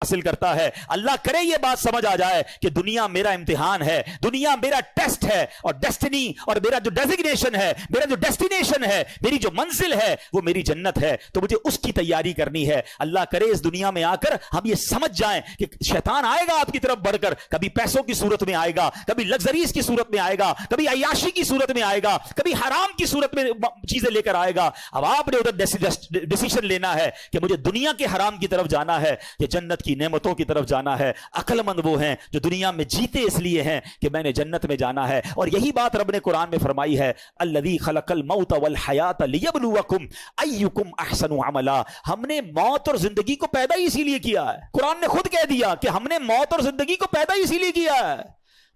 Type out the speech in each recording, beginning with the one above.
حاصل کرتا ہے. اللہ کرے یہ بات سمجھ آ جائے کہ دنیا میرا امتحان ہے, دنیا میرا ٹیسٹ ہے, اور ڈیسٹنی اور میرا جو ڈیزگنیشن ہے, میرا جو ڈیسٹینیشن ہے, میری جو منزل ہے وہ میری جنت ہے, تو مجھے اس کی تیاری کرنی ہے. اللہ کرے اس دنیا میں آ کر ہم یہ سمجھ جائیں کہ شیطان آئے گا آپ کی طرف بڑھ کر, کبھی پیسوں کی صورت میں آئے گا, کبھی لگزریز کی صورت میں آئے گا, کبھی عیاشی کی صورت میں آئے گا, کبھی حرام کی صورت میں چیزیں لے کر آئے گا. اب آپ نے ادھر ڈیسیشن لینا ہے کہ مجھے دنیا کے حرام کی طرف جانا ہے یا جنت کی نعمتوں کی طرف جانا ہے. عقل مند وہ ہیں جو دنیا میں جیتے اس لیے ہیں کہ میں نے جنت میں جانا ہے. اور یہی بات رب نے قرآن میں فرمائی ہے, الذی خلق الموت والحیات لیبلوکم ایکم احسن عملا. ہم نے موت اور زندگی کو پیدا ہی اسی لیے کیا ہے. قرآن نے خود کہہ دیا کہ ہم نے موت اور زندگی کو پیدا ہی اسی لیے کیا ہے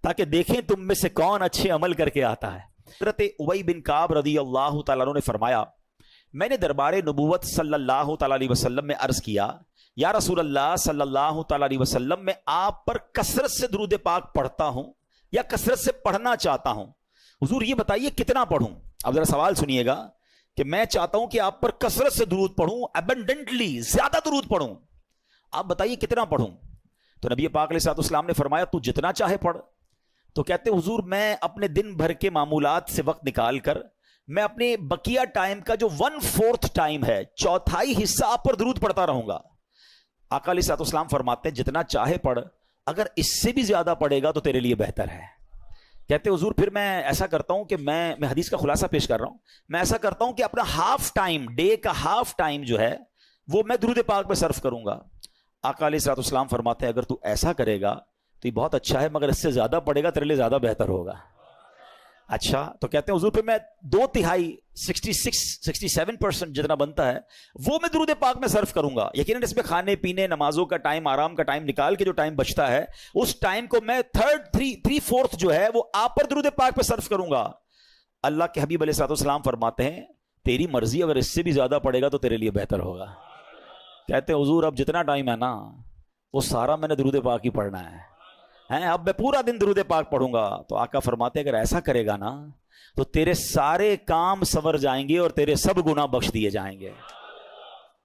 تاکہ دیکھیں تم میں سے کون اچھے عمل کر کے آتا ہے. حضرت ابی بن کعب رضی اللہ تعالیٰ عنہ نے فرمایا, میں نے دربار نبوت صلی اللہ تعالیٰ علیہ وسلم میں عرض کیا, یا رسول اللہ صلی اللہ تعالیٰ علیہ وسلم, میں آپ پر کثرت سے درود پاک پڑھتا ہوں یا کثرت سے پڑھنا چاہتا ہوں, حضور یہ بتائیے کتنا پڑھوں. اب ذرا سوال سنیے گا کہ میں چاہتا ہوں کہ آپ پر کثرت سے درود پڑھوں, ابنڈنٹلی زیادہ درود پڑھوں, آپ بتائیے کتنا پڑھوں. تو نبی پاک علیہ الصلوۃ والسلام نے فرمایا تو جتنا چاہے پڑھ. تو کہتے حضور میں اپنے دن بھر کے معمولات سے وقت نکال کر میں اپنے بقیہ ٹائم کا جو 1/4 ٹائم ہے, چوتھائی حصہ آپ پر درود پڑھتا رہوں گا. آقا علیہ الصلوۃ والسلام فرماتے ہیں جتنا چاہے پڑھ, اگر اس سے بھی زیادہ پڑھے گا تو تیرے لیے بہتر ہے. کہتے حضور پھر میں ایسا کرتا ہوں کہ میں حدیث کا خلاصہ پیش کر رہا ہوں, میں ایسا کرتا ہوں کہ اپنا ہاف ٹائم, ڈے کا ہاف ٹائم جو ہے وہ میں درود پاک پہ صرف کروں گا. آقا علیہ الصلوۃ والسلام فرماتے ہیں اگر تو ایسا کرے گا تو یہ بہت اچھا ہے, مگر اس سے زیادہ پڑے گا تیرے لیے زیادہ بہتر ہوگا. اچھا, تو کہتے ہیں حضور پھر میں 2/3 67% جتنا بنتا ہے وہ میں درود پاک میں صرف کروں گا. یقیناً اس میں کھانے پینے, نمازوں کا ٹائم, آرام کا ٹائم نکال کے جو ٹائم بچتا ہے اس ٹائم کو میں 3/4 جو ہے وہ آپ پر درود پاک پہ صرف کروں گا. اللہ کے حبیب علیہ الصلوۃ والسلام فرماتے ہیں تیری مرضی, اگر اس سے بھی زیادہ پڑے گا تو تیرے لیے بہتر ہوگا. کہتے ہیں حضور اب جتنا ٹائم ہے نا وہ سارا میں نے درود پاک ہی پڑھنا ہے, اب میں پورا دن درود پاک پڑھوں گا. تو آقا فرماتے ہیں اگر ایسا کرے گا نا تو تیرے سارے کام سنور جائیں گے اور تیرے سب گناہ بخش دیے جائیں گے.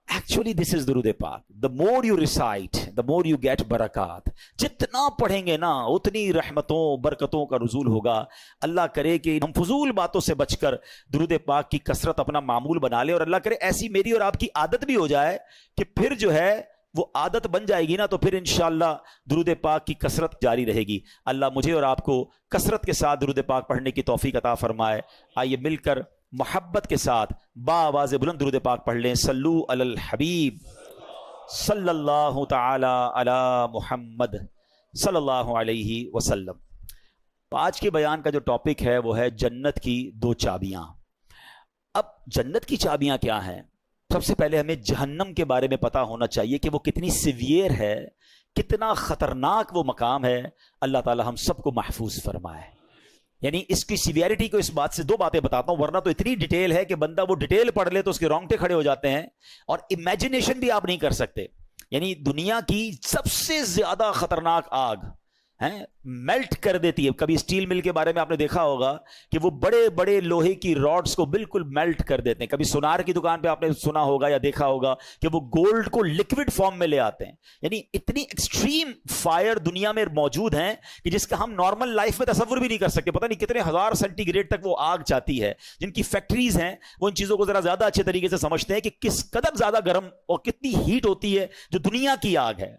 ایکچولی دس از درود پاک. the more you recite the more you get برکات. جتنا پڑھیں گے نا اتنی رحمتوں برکتوں کا نزول ہوگا. اللہ کرے کہ ہم فضول باتوں سے بچ کر درود پاک کی کثرت اپنا معمول بنا لیں, اور اللہ کرے ایسی میری اور آپ کی عادت بھی ہو جائے کہ پھر جو ہے وہ عادت بن جائے گی نا, تو پھر انشاءاللہ درود پاک کی کثرت جاری رہے گی. اللہ مجھے اور آپ کو کثرت کے ساتھ درود پاک پڑھنے کی توفیق عطا فرمائے. آئیے مل کر محبت کے ساتھ بآواز بلند درود پاک پڑھ لیں. صلو علی الحبیب صلی اللہ تعالی علی محمد صلی اللہ علیہ وسلم. آج کے بیان کا جو ٹاپک ہے وہ ہے جنت کی 2 چابیاں. اب جنت کی چابیاں کیا ہیں؟ سب سے پہلے ہمیں جہنم کے بارے میں پتا ہونا چاہیے کہ وہ کتنی سیویئر ہے, کتنا خطرناک وہ مقام ہے. اللہ تعالی ہم سب کو محفوظ فرمائے. یعنی اس کی سیویئرٹی کو اس بات سے 2 باتیں بتاتا ہوں, ورنہ تو اتنی ڈیٹیل ہے کہ بندہ وہ ڈیٹیل پڑھ لے تو اس کے رونگٹے کھڑے ہو جاتے ہیں اور امیجنیشن بھی آپ نہیں کر سکتے. یعنی دنیا کی سب سے زیادہ خطرناک آگ میلٹ کر دیتی ہے. کبھی اسٹیل مل کے بارے میں آپ نے دیکھا ہوگا کہ وہ بڑے بڑے لوہے کی راڈز کو بالکل میلٹ کر دیتے ہیں. کبھی سونار کی دکان پہ آپ نے سنا ہوگا یا دیکھا ہوگا کہ وہ گولڈ کو لکوڈ فارم میں لے آتے ہیں. یعنی اتنی ایکسٹریم فائر دنیا میں موجود ہیں کہ جس کا ہم نارمل لائف میں تصور بھی نہیں کر سکتے. پتہ نہیں کتنے 1000 سینٹی گریڈ تک وہ آگ جاتی ہے. جن کی فیکٹریز ہیں وہ ان چیزوں کو ذرا زیادہ اچھے طریقے سے سمجھتے ہیں کہ کس قدر زیادہ گرم اور کتنی ہیٹ ہوتی ہے جو دنیا کی آگ ہے.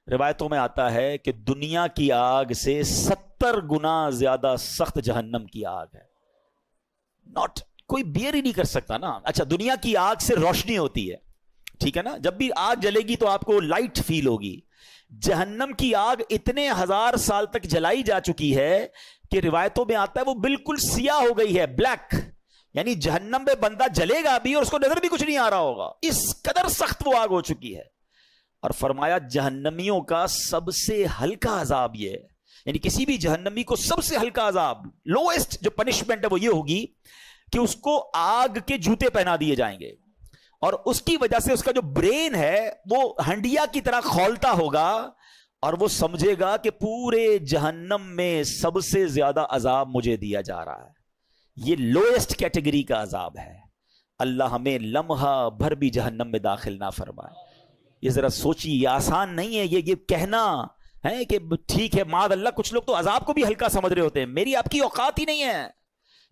روایتوں میں آتا ہے کہ دنیا کی آگ سے 70 گنا زیادہ سخت جہنم کی آگ ہے. ناٹ کوئی بیئر ہی نہیں کر سکتا نا. اچھا, دنیا کی آگ سے روشنی ہوتی ہے, ٹھیک ہے نا, جب بھی آگ جلے گی تو آپ کو لائٹ فیل ہوگی. جہنم کی آگ اتنے 1000 سال تک جلائی جا چکی ہے کہ روایتوں میں آتا ہے وہ بالکل سیاہ ہو گئی ہے, بلیک. یعنی جہنم میں بندہ جلے گا بھی اور اس کو نظر بھی کچھ نہیں آ رہا ہوگا, اس قدر سخت وہ آگ ہو چکی ہے. اور فرمایا جہنمیوں کا سب سے ہلکا عذاب یہ ہے, یعنی کسی بھی جہنمی کو سب سے ہلکا عذاب, لوئسٹ جو پنشمنٹ ہے وہ یہ ہوگی کہ اس کو آگ کے جوتے پہنا دیے جائیں گے, اور اس کی وجہ سے اس کا جو برین ہے وہ ہنڈیا کی طرح کھولتا ہوگا, اور وہ سمجھے گا کہ پورے جہنم میں سب سے زیادہ عذاب مجھے دیا جا رہا ہے. یہ لوئسٹ کیٹیگری کا عذاب ہے. اللہ ہمیں لمحہ بھر بھی جہنم میں داخل نہ فرمائے. یہ ذرا سوچیے، یہ آسان نہیں ہے یہ کہنا ہے کہ ٹھیک ہے معاذ اللہ. کچھ لوگ تو عذاب کو بھی ہلکا سمجھ رہے ہوتے ہیں. میری آپ کی اوقات ہی نہیں ہے.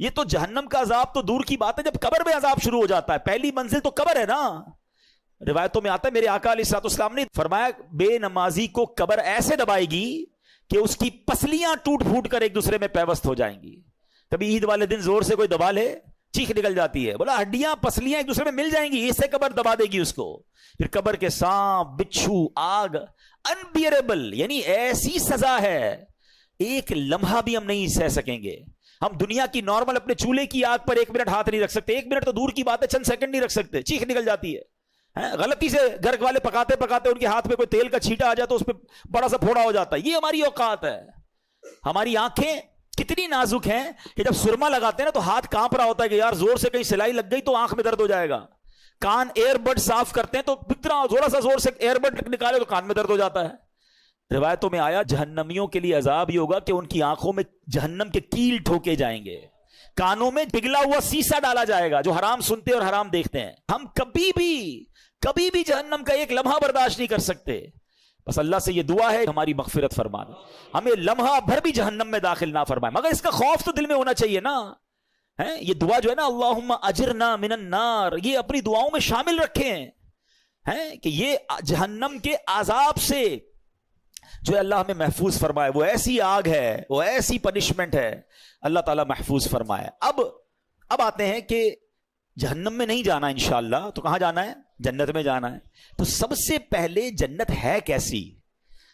یہ تو جہنم کا عذاب تو دور کی بات ہے، جب قبر میں عذاب شروع ہو جاتا ہے. پہلی منزل تو قبر ہے نا. روایتوں میں آتا ہے میرے آقا علیہ الصلوۃ والسلام نے فرمایا بے نمازی کو قبر ایسے دبائے گی کہ اس کی پسلیاں ٹوٹ پھوٹ کر ایک دوسرے میں پیوست ہو جائیں گی. کبھی عید والے دن زور سے کوئی دبا لے، چیخ نکل جاتی ہے. بولا ہڈیاں پسلیاں ایک دوسرے میں مل جائیں گی، اس سے قبر دبا دے گی اس کو. پھر قبر کے سانپ، بچھو، آگ، انبیئریبل، یعنی ایسی سزا ہے ایک لمحہ بھی ہم نہیں سہ سکیں گے. ہم دنیا کی نارمل اپنے چولہے کی آگ پر 1 منٹ ہاتھ نہیں رکھ سکتے. 1 منٹ تو دور کی بات ہے، چند سیکنڈ نہیں رکھ سکتے، چیخ نکل جاتی ہے. غلطی سے گھر والے پکاتے پکاتے ان کے ہاتھ میں کوئی تیل کا چھینٹا آ جائے تو اس پہ بڑا سا پھوڑا ہو جاتا ہے. یہ ہماری اوقات ہے. ہماری آنکھیں کتنی نازک ہیں کہ جب سرما لگاتے ہیں نا تو ہاتھ کانپ رہا ہوتا ہے کہ یار زور سے کہیں سلائی لگ گئی تو آنکھ میں درد ہو جائے گا. کان ایئر بڈ صاف کرتے ہیں تو اتنا تھوڑا سا زور سے ایئر بڈ نکالے تو کان میں درد ہو جاتا ہے. روایتوں میں آیا جہنمیوں کے لیے عذاب یہ ہوگا کہ ان کی آنکھوں میں جہنم کے کیل ٹھوکے جائیں گے، کانوں میں پگھلا ہوا سیسا ڈالا جائے گا جو حرام سنتے اور حرام دیکھتے ہیں. ہم کبھی بھی جہنم کا ایک لمحہ برداشت نہیں کر سکتے. بس اللہ سے یہ دعا ہے ہماری مغفرت فرمانا، ہمیں لمحہ بھر بھی جہنم میں داخل نہ فرمائے. مگر اس کا خوف تو دل میں ہونا چاہیے نا. یہ دعا جو ہے نا اللہم اجرنا من النار، یہ اپنی دعاؤں میں شامل رکھیں کہ یہ جہنم کے عذاب سے جو اللہ ہمیں محفوظ فرمائے. وہ ایسی آگ ہے، وہ ایسی پنشمنٹ ہے، اللہ تعالیٰ محفوظ فرمائے. اب آتے ہیں کہ جہنم میں نہیں جانا انشاءاللہ تو کہاں جانا ہے؟ جنت میں جانا ہے. تو سب سے پہلے جنت ہے کیسی؟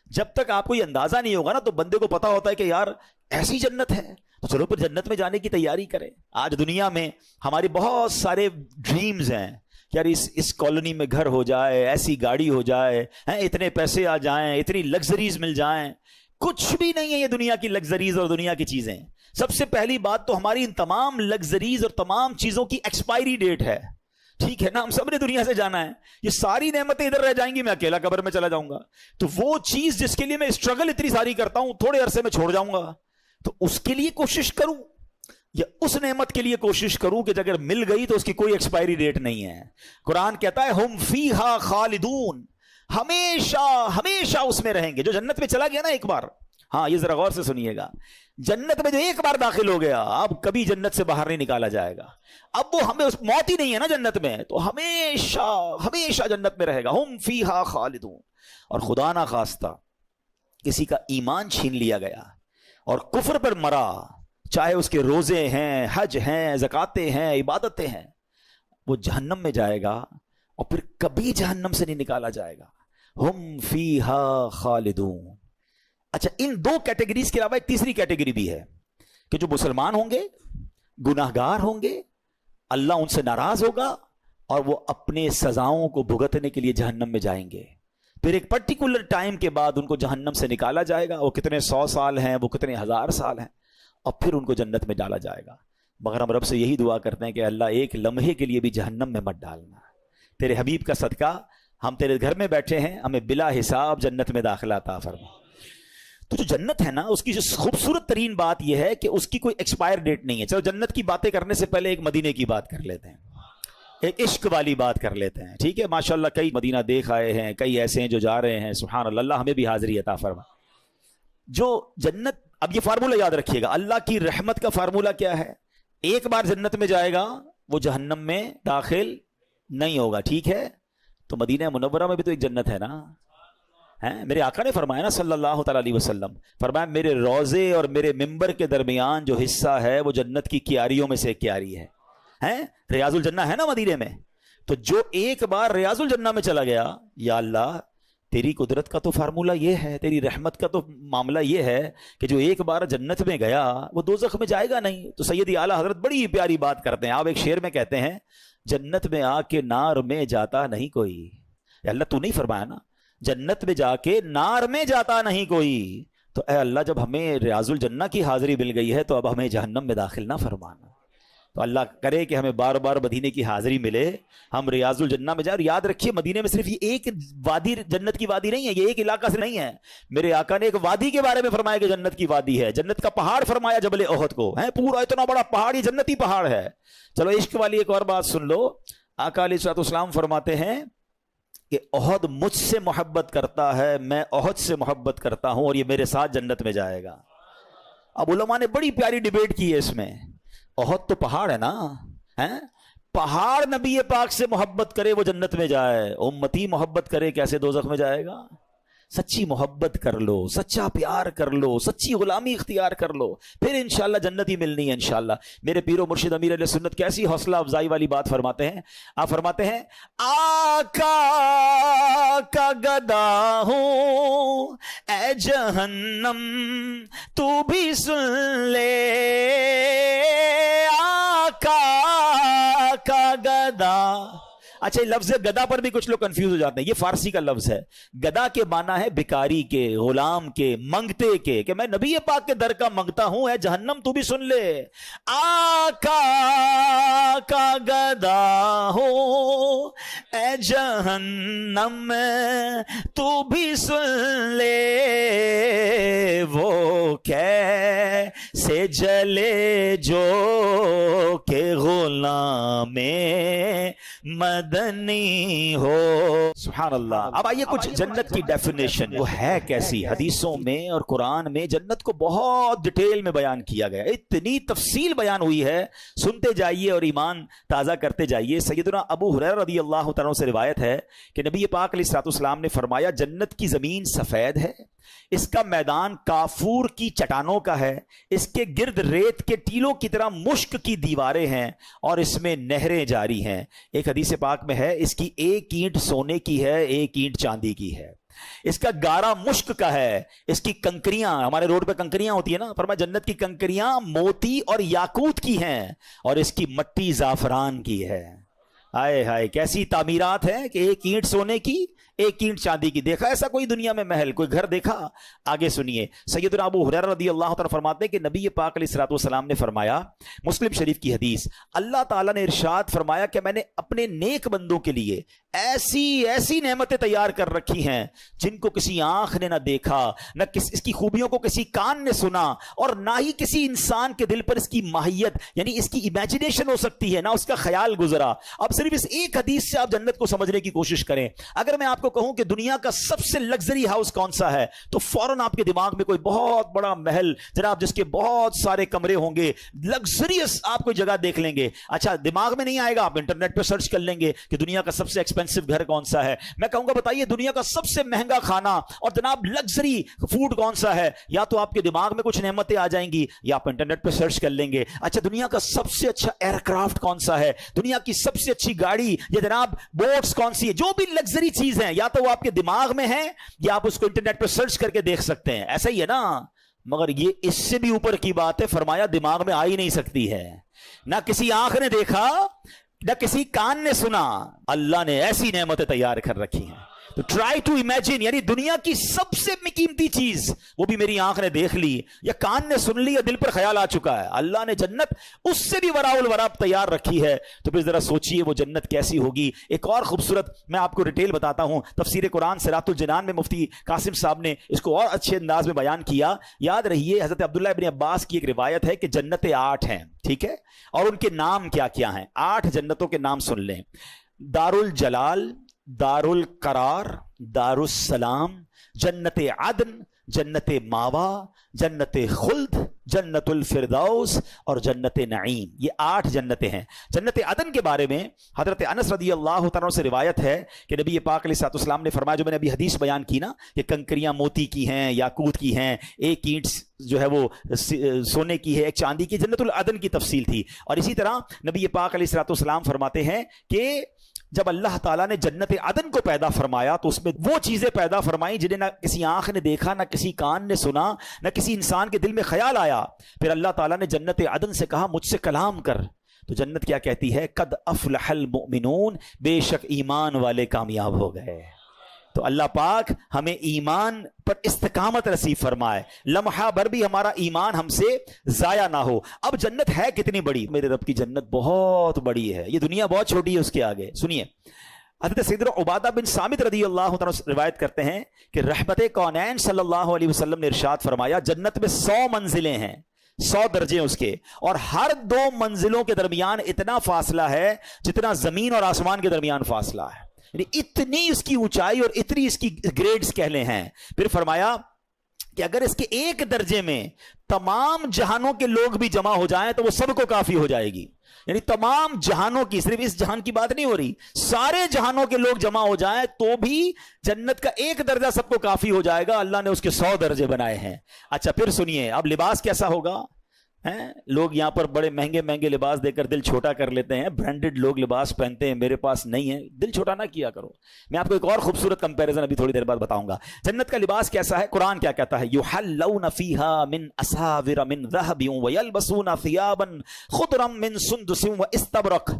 جب تک آپ کو یہ اندازہ نہیں ہوگا نا تو بندے کو پتا ہوتا ہے کہ یار ایسی جنت ہے تو چلو پھر جنت میں جانے کی تیاری کریں. آج دنیا میں ہمارے بہت سارے ڈریمز ہیں کہ یار اس کالونی میں گھر ہو جائے، ایسی گاڑی ہو جائے، اتنے پیسے آ جائیں، اتنی لگژریز مل جائیں. کچھ بھی نہیں ہے یہ دنیا کی لگژریز اور دنیا کی چیزیں. سب سے پہلی بات تو ہماری ان تمام لگژریز اور تمام چیزوں کی ایکسپائری ڈیٹ ہے. ٹھیک ہے نا، ہم سب نے دنیا سے جانا ہے. یہ ساری نعمتیں ادھر رہ جائیں گی، میں اکیلا قبر میں چلا جاؤں گا. تو وہ چیز جس کے لیے میں اسٹرگل اتنی ساری کرتا ہوں تھوڑے عرصے میں چھوڑ جاؤں گا. تو اس کے لیے کوشش کروں یا اس نعمت کے لیے کوشش کروں کہ اگر مل گئی تو اس کی کوئی ایکسپائری ڈیٹ نہیں ہے. قرآن کہتا ہے ہم فیہا خالدون، ہمیشہ ہمیشہ اس میں رہیں گے. جو جنت میں چلا گیا نا ایک بار، ہاں یہ ذرا غور سے سنیے گا، جنت میں جو ایک بار داخل ہو گیا اب کبھی جنت سے باہر نہیں نکالا جائے گا. اب وہ ہمیں موت ہی نہیں ہے نا جنت میں، تو ہمیشہ ہمیشہ جنت میں رہے گا. ہم فیہا خالدون. اور خدا نہ خواستہ کسی کا ایمان چھین لیا گیا اور کفر پر مرا، چاہے اس کے روزے ہیں، حج ہیں، زکاتیں ہیں، عبادتیں ہیں، وہ جہنم میں جائے گا اور پھر کبھی جہنم سے نہیں نکالا جائے گا. ہم فیہا خالدون. اچھا، ان 2 کیٹیگریز کے علاوہ ایک تیسری کیٹیگری بھی ہے کہ جو مسلمان ہوں گے، گناہگار ہوں گے، اللہ ان سے ناراض ہوگا اور وہ اپنے سزاؤں کو بھگتنے کے لیے جہنم میں جائیں گے. پھر ایک پرٹیکولر ٹائم کے بعد ان کو جہنم سے نکالا جائے گا. وہ کتنے 100 سال ہیں، وہ کتنے 1000 سال ہیں، اور پھر ان کو جنت میں ڈالا جائے گا. مگر ہم رب سے یہی دعا کرتے ہیں کہ اللہ ایک لمحے کے لیے بھی جہنم میں مت ڈالنا. تیرے حبیب کا صدقہ ہم تیرے گھر میں بیٹھے ہیں، ہمیں بلا حساب جنت میں داخلہ عطا فرما. تو جو جنت ہے نا اس کی جو خوبصورت ترین بات یہ ہے کہ اس کی کوئی ایکسپائر ڈیٹ نہیں ہے. چلو جنت کی باتیں کرنے سے پہلے ایک مدینے کی بات کر لیتے ہیں، ایک عشق والی بات کر لیتے ہیں. ٹھیک ہے، ماشاءاللہ کئی مدینہ دیکھ آئے ہیں، کئی ایسے ہیں جو جا رہے ہیں. سبحان اللہ، اللہ ہمیں بھی حاضری عطا فرما. جو جنت، اب یہ فارمولہ یاد رکھیے گا، اللہ کی رحمت کا فارمولہ کیا ہے؟ ایک بار جنت میں جائے گا وہ جہنم میں داخل نہیں ہوگا. ٹھیک ہے، تو مدینہ منورہ میں بھی تو ایک جنت ہے نا. میرے آقا نے فرمایا نا صلی اللہ تعالی علیہ وسلم، فرمایا میرے روضے اور میرے ممبر کے درمیان جو حصہ ہے وہ جنت کی کیاریوں میں سے ایک کیاری ہے. ریاض الجنہ ہے نا مدینے میں. تو جو ایک بار ریاض الجنہ میں چلا گیا، یا اللہ تیری قدرت کا تو فارمولہ یہ ہے، تیری رحمت کا تو معاملہ یہ ہے کہ جو ایک بار جنت میں گیا وہ دوزخ میں جائے گا نہیں. تو سیدی اعلیٰ حضرت بڑی پیاری بات کرتے ہیں. آپ ایک شعر میں کہتے ہیں جنت میں آ کے نار میں جاتا نہیں کوئی. یا اللہ تو نہیں فرمایا نا جنت میں جا کے نار میں جاتا نہیں کوئی. تو اے اللہ جب ہمیں ریاض الجنہ کی حاضری مل گئی ہے تو اب ہمیں جہنم میں داخل نہ فرمانا. تو اللہ کرے کہ ہمیں بار بار مدینے کی حاضری ملے، ہم ریاض الجنہ میں جائیں. اور یاد رکھیے مدینے میں صرف یہ ایک وادی جنت کی وادی نہیں ہے، یہ ایک علاقہ سے نہیں ہے. میرے آقا نے ایک وادی کے بارے میں فرمایا کہ جنت کی وادی ہے. جنت کا پہاڑ فرمایا جبل احد کو، پورا اتنا بڑا پہاڑ یہ جنتی پہاڑ ہے. چلو عشق والی ایک اور بات سن لو. آقا علیہ الصلوۃ والسلام فرماتے ہیں کہ احد مجھ سے محبت کرتا ہے، میں احد سے محبت کرتا ہوں اور یہ میرے ساتھ جنت میں جائے گا۔ اب علماء نے بڑی پیاری ڈیبیٹ کی ہے اس میں۔ احد تو پہاڑ ہے نا، پہاڑ نبی پاک سے محبت کرے وہ جنت میں جائے، امتی محبت کرے کیسے دوزخ میں جائے گا؟ سچی محبت کر لو، سچا پیار کر لو، سچی غلامی اختیار کر لو، پھر انشاءاللہ جنت ہی ملنی ہے انشاءاللہ۔ میرے پیر و مرشد امیر علیہ سنت کیسی حوصلہ افزائی والی بات فرماتے ہیں۔ آپ فرماتے ہیں آقا کا گدا ہوں اے جہنم تو بھی سن لے، آقا کا گدا۔ اچھا، لفظ گدا پر بھی کچھ لوگ کنفیوز ہو جاتے ہیں، یہ فارسی کا لفظ ہے۔ گدا کے معنی ہے بھکاری کے، غلام کے، منگتے کے، کہ میں نبی پاک کے در کا منگتا ہوں، اے جہنم تو بھی سن لے، آقا کا گدا ہو اے جہنم تو بھی سن لے، وہ کیسے جلے جو کہ غلام مدنی ہو۔ سبحان اللہ۔ اب آئیے کچھ جنت کی ڈیفینیشن وہ ہے کیسی۔ حدیثوں میں اور قرآن میں جنت کو بہت ڈیٹیل میں بیان کیا گیا، اتنی تفصیل بیان ہوئی ہے، سنتے جائیے اور ایمان تازہ کرتے جائیے۔ سیدنا ابو ہریرہ رضی اللہ تعالیٰ سے روایت ہے کہ نبی پاک علیہ الصلوۃ والسلام نے فرمایا جنت کی زمین سفید ہے، اس کا میدان کافور کی چٹانوں کا ہے، اس کے گرد ریت کے ٹیلوں کی طرح مشک کی دیواریں ہیں اور اس میں نہریں جاری ہیں۔ ایک حدیث پاک میں ہے اس کی ایک اینٹ سونے کی ہے، ایک اینٹ چاندی کی ہے، اس کا گارا مشک کا ہے، اس کی کنکریاں، ہمارے روڈ پہ کنکریاں ہوتی ہیں نا، فرمایا جنت کی کنکریاں موتی اور یاقوت کی ہیں اور اس کی مٹی زعفران کی ہے۔ ہائے ہائے، کیسی تعمیرات ہیں کہ ایک اینٹ سونے کی، ایک اینٹ چاندی کی۔ دیکھا ایسا کوئی دنیا میں محل، کوئی گھر دیکھا؟ آگے سنیے، سیدنا ابو ہریرہ رضی اللہ تعالیٰ فرماتے ہیں کہ نبی پاک علیہ الصلوۃ والسلام نے فرمایا، مسلم شریف کی حدیث، اللہ تعالیٰ نے ارشاد فرمایا کہ میں نے اپنے نیک بندوں کے لیے ایسی ایسی نعمتیں تیار کر رکھی ہیں جن کو کسی آنکھ نے نہ دیکھا، نہ اس کی خوبیوں کو کسی کان نے سنا، اور نہ ہی کسی انسان کے دل پر اس کی ماہیت یعنی اس کی امیجنیشن ہو سکتی ہے، نہ اس کا خیال گزرا۔ اب صرف اس ایک حدیث سے آپ جنت کو سمجھنے کی کوشش کریں۔ اگر میں آپ کو کہوں کہ دنیا کا سب سے لگژری ہاؤس کون سا ہے تو فوراً آپ کے دماغ میں کوئی بہت بڑا محل جناب جس کے بہت سارے کمرے ہوں گے، لگژریس آپ کوئی جگہ دیکھ لیں گے۔ اچھا، دماغ میں نہیں آئے گا، آپ انٹرنیٹ پہ سرچ کر لیں گے کہ دنیا کا سب سے ایکسپینسو گھر کون سا ہے۔ میں کہوں گا بتائیے دنیا کا سب سے مہنگا کھانا اور جناب لگژری فوڈ کون سا ہے، یا تو آپ کے دماغ میں کچھ نعمتیں آ جائیں گی یا آپ انٹرنیٹ پہ سرچ کر لیں گے۔ اچھا، دنیا کا سب سے اچھا ایئر کرافٹ کون سا ہے، دنیا کی سب سے اچھی گاڑی یا جناب بوٹس کون سی ہے، جو بھی لگژری چیز ہے یا تو وہ آپ کے دماغ میں ہے یا آپ اس کو انٹرنیٹ پہ سرچ کر کے دیکھ سکتے ہیں، ایسا ہی ہے نا؟ مگر یہ اس سے بھی اوپر کی بات ہے، فرمایا دماغ میں آ ہی نہیں سکتی ہے، نہ کسی آنکھ نے دیکھا نہ کسی کان نے سنا، اللہ نے ایسی نعمتیں تیار کر رکھی ہیں۔ تو ٹرائی ٹو امیجن، یعنی دنیا کی سب سے قیمتی چیز وہ بھی میری آنکھ نے دیکھ لی یا کان نے سن لی یا دل پر خیال آ چکا ہے، اللہ نے جنت اس سے بھی وراء الورا تیار رکھی ہے، تو پھر ذرا سوچئے وہ جنت کیسی ہوگی۔ ایک اور خوبصورت میں آپ کو ڈیٹیل بتاتا ہوں، تفسیر قرآن صراط الجنان میں مفتی قاسم صاحب نے اس کو اور اچھے انداز میں بیان کیا۔ یاد رہیے حضرت عبداللہ ابن عباس کی ایک روایت ہے کہ جنتیں 8 ہیں، ٹھیک ہے، اور ان کے نام کیا کیا ہیں، 8 جنتوں کے نام سن لیں: دار الجلال، دار القرار، دار السلام، جنت عدن، جنت ماوا، جنت خلد، جنت الفردوس اور جنت نعیم۔ یہ 8 جنتیں ہیں۔ جنت عدن کے بارے میں حضرت انس رضی اللہ تعالیٰ سے روایت ہے کہ نبی پاک علیہ الصلوۃ والسلام نے فرمایا، جو میں نے ابھی حدیث بیان کی نا کہ کنکریاں موتی کی ہیں، یاقوت کی ہیں، ایک اینٹ جو ہے وہ سونے کی ہے، ایک چاندی کی، جنت العدن کی تفصیل تھی۔ اور اسی طرح نبی پاک علیہ الصلوۃ والسلام فرماتے ہیں کہ جب اللہ تعالیٰ نے جنت عدن کو پیدا فرمایا تو اس میں وہ چیزیں پیدا فرمائیں جنہیں نہ کسی آنکھ نے دیکھا، نہ کسی کان نے سنا، نہ کسی انسان کے دل میں خیال آیا۔ پھر اللہ تعالیٰ نے جنت عدن سے کہا مجھ سے کلام کر، تو جنت کیا کہتی ہے؟ قد افلح المؤمنون، بے شک ایمان والے کامیاب ہو گئے۔ تو اللہ پاک ہمیں ایمان پر استقامت نصیب فرمائے، لمحہ بھر بھی ہمارا ایمان ہم سے ضائع نہ ہو۔ اب جنت ہے کتنی بڑی؟ میرے رب کی جنت بہت بڑی ہے، یہ دنیا بہت چھوٹی ہے اس کے آگے۔ سنیے، حضرت سیدنا عبادہ بن صامت رضی اللہ عنہ روایت کرتے ہیں کہ رحمت کونین صلی اللہ علیہ وسلم نے ارشاد فرمایا، جنت میں 100 منزلیں ہیں، 100 درجے اس کے, اور ہر 2 منزلوں کے درمیان اتنا فاصلہ ہے جتنا زمین اور آسمان کے درمیان فاصلہ ہے. یعنی اتنی اس کی اونچائی اور اتنی اس کی گریڈز کہہ لیں ہیں. پھر فرمایا کہ اگر اس کے ایک درجے میں تمام جہانوں کے لوگ بھی جمع ہو جائیں تو وہ سب کو کافی ہو جائے گی. یعنی تمام جہانوں کی, صرف اس جہان کی بات نہیں ہو رہی, سارے جہانوں کے لوگ جمع ہو جائیں تو بھی جنت کا ایک درجہ سب کو کافی ہو جائے گا. اللہ نے اس کے 100 درجے بنائے ہیں. اچھا پھر سنیے, اب لباس کیسا ہوگا؟ لوگ یہاں پر بڑے مہنگے مہنگے لباس دے کر دل چھوٹا کر لیتے ہیں, برانڈڈ لوگ لباس پہنتے ہیں, میرے پاس نہیں ہے. دل چھوٹا نہ کیا کرو. میں آپ کو ایک اور خوبصورت کمپیریزن ابھی تھوڑی دیر بعد بتاؤں گا. جنت کا لباس کیسا ہے؟ قرآن کیا کہتا ہے؟ یحلون فیہا من اساور من ذہب ویلبسون ثیابا خضرا من سندس واستبرق.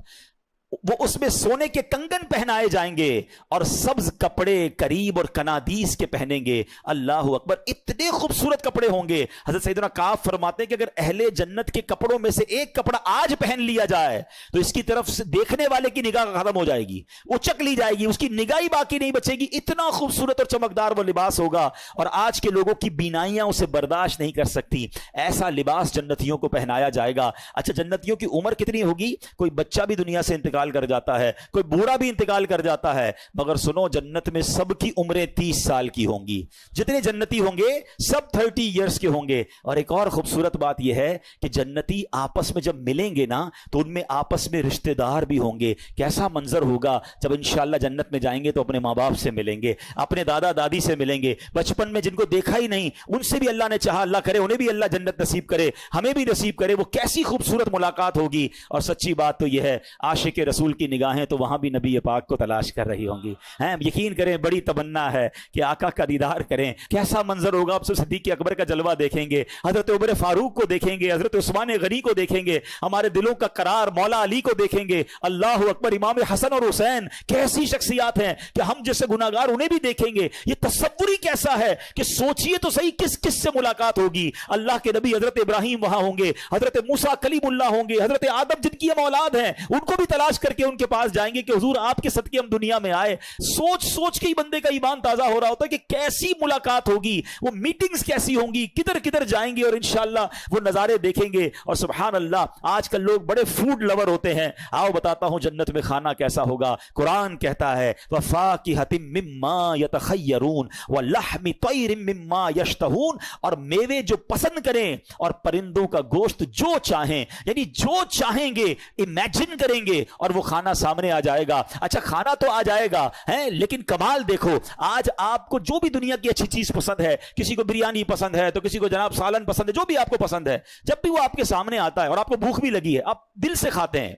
وہ اس میں سونے کے کنگن پہنائے جائیں گے اور سبز کپڑے قریب اور کنادیس کے پہنیں گے. اللہ اکبر, اتنے خوبصورت کپڑے ہوں گے. حضرت سیدنا کعب فرماتے ہیں کہ اگر اہل جنت کے کپڑوں میں سے ایک کپڑا آج پہن لیا جائے تو اس کی طرف سے دیکھنے والے کی نگاہ ختم ہو جائے گی, اچک لی جائے گی, اس کی نگاہ ہی باقی نہیں بچے گی. اتنا خوبصورت اور چمکدار وہ لباس ہوگا, اور آج کے لوگوں کی بینائیاں اسے برداشت نہیں کر سکتی. ایسا لباس جنتیوں کو پہنایا جائے گا. اچھا جنتیوں کی عمر کتنی ہوگی؟ کوئی بچہ بھی دنیا سے انتقال کر جاتا ہے, کوئی بوڑھا بھی انتقال کر جاتا ہے, مگر سنو جنت میں سب کی عمریں 30 سال کی ہوں گی. جتنے جنتی ہوں گے سب 30 ایئرز کے ہوں گے. اور ایک اور خوبصورت بات یہ ہے کہ جنتی آپس میں جب ملیں گے نا تو ان میں آپس میں رشتہ دار بھی ہوں گے. کیسا منظر ہوگا جب انشاءاللہ جنت میں جائیں گے تو اپنے ماں باپ سے ملیں گے, اپنے دادا دادی سے ملیں گے, بچپن میں جن کو دیکھا ہی نہیں ان سے بھی اللہ نے چاہا, اللہ کرے انہیں بھی اللہ جنت نصیب کرے, ہمیں بھی نصیب کرے. وہ کیسی خوبصورت ملاقات ہوگی. اور سچی بات تو یہ ہے, عاشق رسول کی نگاہیں تو وہاں بھی نبی پاک کو تلاش کر رہی ہوں گی. یقین کریں بڑی تمنا ہے کہ آقا کا دیدار کریں. کیسا منظر ہوگا. آپ صدیق اکبر کا جلوہ دیکھیں گے, حضرت عمر فاروق کو دیکھیں گے, حضرت عثمان غنی کو دیکھیں گے, ہمارے دلوں کا قرار مولا علی کو دیکھیں گے. اللہ اکبر, امام حسن اور حسین کیسی شخصیات ہیں کہ ہم جیسے گناہگار انہیں بھی دیکھیں گے. یہ تصور ہی کیسا ہے کہ سوچئے تو صحیح کس کس سے ملاقات ہوگی. اللہ کے نبی حضرت ابراہیم وہاں ہوں گے, حضرت موسیٰ کلیم اللہ ہوں گے, حضرت آدم جن کی ہم اولاد ہیں ان کو بھی تلاش کر کے ان کے پاس جائیں گے کہ حضور آپ کے صدقے ہم دنیا میں آئے. سوچ سوچ کے ہی بندے کا ایمان تازہ ہو رہا ہوتا ہے کہ کیسی ملاقات ہوگی, وہ میٹنگز کیسی ہوں گی, کدھر کدھر جائیں گے اور انشاءاللہ وہ نظارے دیکھیں گے. اور سبحان اللہ, آج کل لوگ بڑے فوڈ لور ہوتے ہیں. آؤ بتاتا ہوں جنت میں کھانا کیسا ہوگا. قرآن کہتا ہے وَفَاكِهَةٍ مِّمَّا يَتَخَيَّرُونَ وَلَحْمِ طَيْرٍ مِّمَّا يَشْتَهُونَ, اور میوے جو پسند کریں اور پرندوں کا گوشت جو چاہیں, یعنی جو چاہیں گے امیجن کریں گے اور وہ کھانا سامنے آ جائے گا. اچھا کھانا تو آ جائے گا لیکن کمال دیکھو, آج آپ کو جو بھی دنیا کی اچھی چیز پسند ہے, کسی کو بریانی پسند ہے تو کسی کو جناب سالن پسند ہے, جو بھی آپ کو پسند ہے, جب بھی وہ آپ کے سامنے آتا ہے اور آپ کو بھوک بھی لگی ہے آپ دل سے کھاتے ہیں,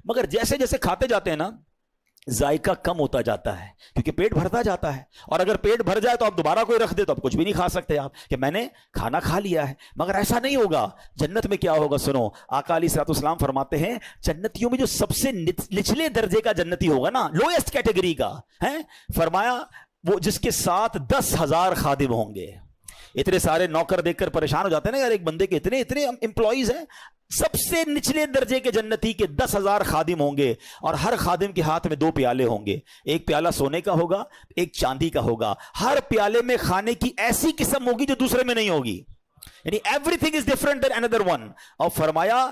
مگر جیسے جیسے کھاتے جاتے ہیں نا ذائقہ کم ہوتا جاتا ہے کیونکہ پیٹ بھرتا جاتا ہے. اور اگر پیٹ بھر جائے تو آپ دوبارہ کوئی رکھ دے تو آپ کچھ بھی نہیں کھا سکتے آپ کہ میں نے کھانا کھا لیا ہے. مگر ایسا نہیں ہوگا. جنت میں کیا ہوگا سنو, آقا علیہ الصلوۃ والسلام فرماتے ہیں جنتیوں میں جو سب سے نچلے درجے کا جنتی ہوگا نا, لوئسٹ کیٹیگری کا ہے, فرمایا وہ جس کے ساتھ 10,000 خادم ہوں گے. اتنے سارے نوکر دیکھ کر پریشان ہو جاتے ہیں نا یار, ایک بندے کے اتنے اتنے امپلائیز ہیں. سب سے نچلے درجے کے جنتی کے 10,000 خادم ہوں گے, اور ہر خادم کے ہاتھ میں 2 پیالے ہوں گے. ایک پیالہ سونے کا ہوگا, ایک چاندی کا ہوگا. ہر پیالے میں کھانے کی ایسی قسم ہوگی جو دوسرے میں نہیں ہوگی, یعنی everything is different than another one. اور فرمایا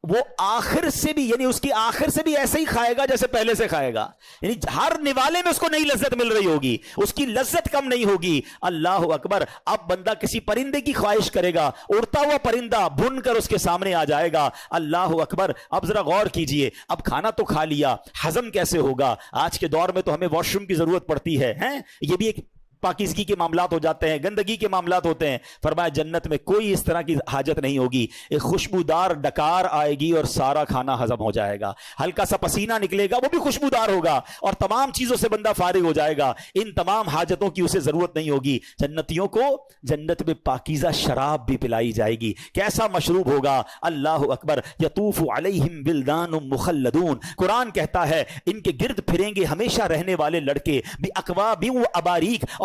وہ آخر سے بھی, یعنی اس کی آخر سے بھی ایسے ہی کھائے گا جیسے پہلے سے کھائے گا. یعنی ہر نوالے میں اس کو نئی لذت مل رہی ہوگی, اس کی لذت کم نہیں ہوگی. اللہ اکبر. اب بندہ کسی پرندے کی خواہش کرے گا, اڑتا ہوا پرندہ بن کر اس کے سامنے آ جائے گا. اللہ اکبر. اب ذرا غور کیجئے, اب کھانا تو کھا لیا, ہضم کیسے ہوگا؟ آج کے دور میں تو ہمیں واش روم کی ضرورت پڑتی ہے, یہ بھی ایک پاکیزگی کے معاملات ہو جاتے ہیں, گندگی کے معاملات ہوتے ہیں. فرمایا جنت میں کوئی اس طرح کی حاجت نہیں ہوگی. ایک خوشبودار ڈکار آئے گی اور سارا کھانا ہضم ہو جائے گا. ہلکا سا پسینہ نکلے گا, وہ بھی خوشبودار ہوگا, اور تمام چیزوں سے بندہ فارغ ہو جائے گا. ان تمام حاجتوں کی اسے ضرورت نہیں ہوگی. جنتیوں کو جنت میں پاکیزہ شراب بھی پلائی جائے گی. کیسا مشروب ہوگا؟ اللہ اکبر. یطوف علیہم ولدان مخلدون. قرآن کہتا ہے ان کے گرد پھریں گے ہمیشہ رہنے والے لڑکے, باکواب و اباریک,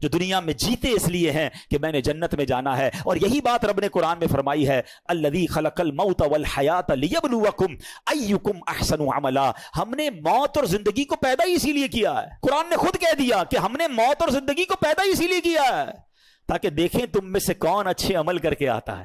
جو دنیا میں جیتے اس لیے ہیں کہ میں نے جنت میں جانا ہے. اور یہی بات رب نے قرآن میں فرمائی ہے, الذی خلق الموت والحیات لیبلوکم ایکم احسن عملا. ہم نے موت اور زندگی کو پیدا ہی اسی لیے کیا ہے. قرآن نے خود کہہ دیا کہ ہم نے موت اور زندگی کو پیدا ہی اسی لیے کیا ہے تاکہ دیکھیں تم میں سے کون اچھے عمل کر کے آتا ہے.